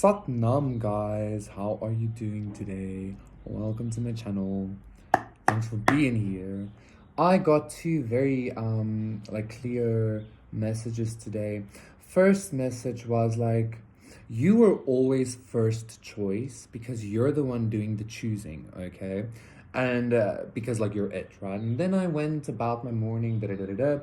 Satnam guys, how are you doing today? Welcome to my channel. Thanks for being here. I got two very clear messages today. First message was like, you were always first choice because you're the one doing the choosing, okay? And because like you're it, right? And then I went about my morning, da da da da da.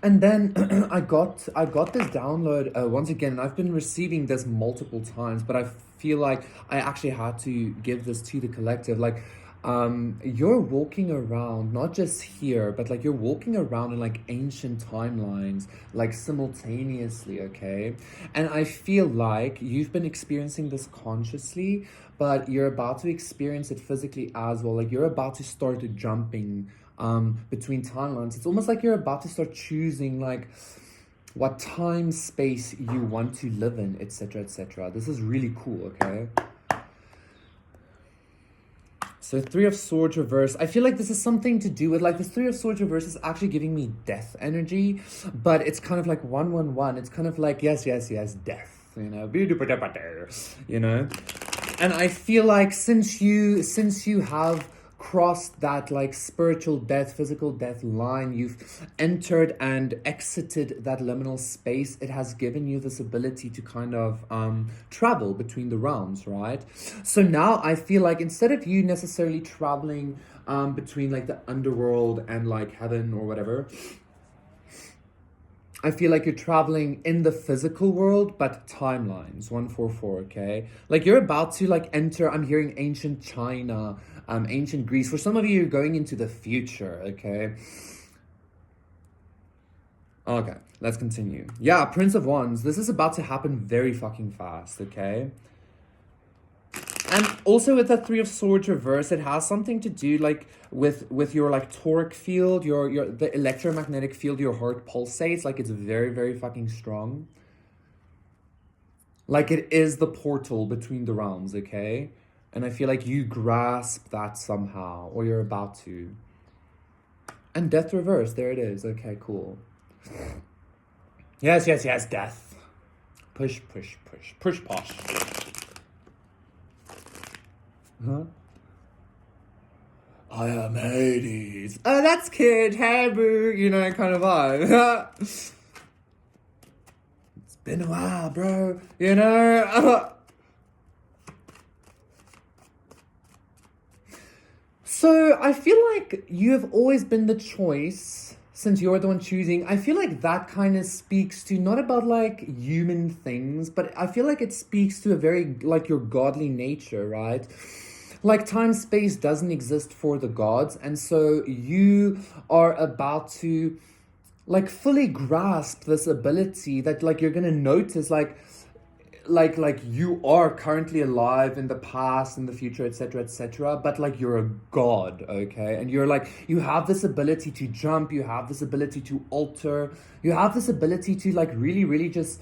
And then I got this download once again, and I've been receiving this multiple times, but I feel like I actually had to give this to the collective. Like, you're walking around not just here, but like you're walking around in like ancient timelines, like simultaneously, okay? And I feel like you've been experiencing this consciously, but you're about to experience it physically as well. Like you're about to start jumping between timelines. It's almost like you're about to start choosing like what time space you want to live in, etc., etc. This is really cool, okay? So Three of Swords reverse. I feel like this is something to do with like this Three of Swords reverse is actually giving me death energy, but it's kind of like 111. It's kind of like yes, yes, yes, death. You know. And I feel like since you have crossed that like spiritual death, physical death line, you've entered and exited that liminal space. It has given you this ability to kind of travel between the realms, right? So now I feel like instead of you necessarily traveling between like the underworld and like heaven or whatever, I feel like you're traveling in the physical world, but timelines, 144, okay? Like you're about to like enter, I'm hearing ancient China, ancient Greece. For some of you, you're going into the future, okay? Okay, let's continue. Yeah, Prince of Wands, this is about to happen very fucking fast, okay? And also with the Three of Swords reverse, it has something to do like with your like toric field, your the electromagnetic field your heart pulsates, like it's very, very fucking strong. Like it is the portal between the realms, okay? And I feel like you grasp that somehow, or you're about to. And death reverse, there it is. Okay, cool. Yes, yes, yes, death. Push, push, push, push, posh. Huh? I am Hades. Oh, that's cute. Hey, boo. You know, kind of vibe. It's been a while, bro. You know? So I feel like you have always been the choice since you're the one choosing. I feel like that kind of speaks to not about like human things, but I feel like it speaks to a very like your godly nature, right? Like time space doesn't exist for the gods, and so you are about to like fully grasp this ability that like you're gonna notice like you are currently alive in the past, in the future, etc., etc., but like you're a god, okay? And you're like you have this ability to jump, you have this ability to alter, you have this ability to like really, really just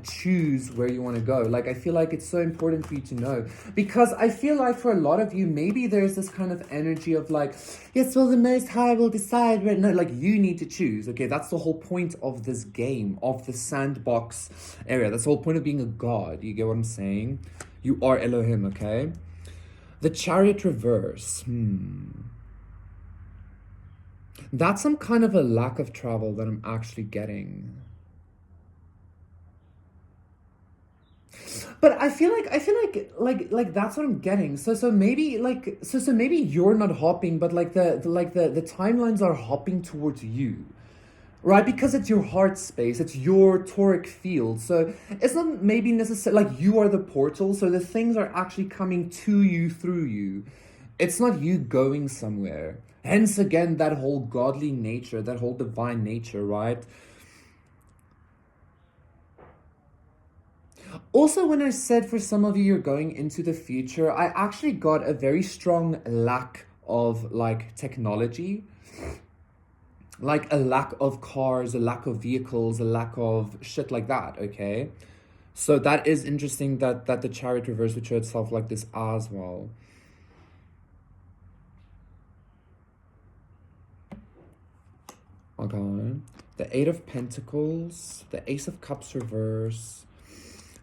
choose where you want to go. Like I feel like it's so important for you to know, because I feel like for a lot of you maybe there's this kind of energy of like, yes, well, the Most High will decide where. No, like you need to choose, okay? That's the whole point of this game, of the sandbox area. That's the whole point of being a god. You get what I'm saying? You are Elohim, okay? The Chariot reverse. That's some kind of a lack of travel that I'm actually getting. But I feel like that's what I'm getting. So maybe like so maybe you're not hopping, but like the timelines are hopping towards you. Right, because it's your heart space, it's your toric field. So it's not maybe necessarily like you are the portal, so the things are actually coming to you through you. It's not you going somewhere. Hence again that whole godly nature, that whole divine nature, right? Also, when I said for some of you you're going into the future, I actually got a very strong lack of like technology, like a lack of cars, a lack of vehicles, a lack of shit like that, okay? So that is interesting that the Chariot reverse would show itself like this as well. Okay. The Eight of Pentacles, the Ace of Cups reverse,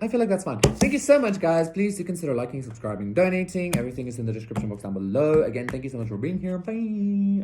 I feel like that's fine. Thank you so much, guys. Please do consider liking, subscribing, donating. Everything is in the description box down below. Again, thank you so much for being here. Bye.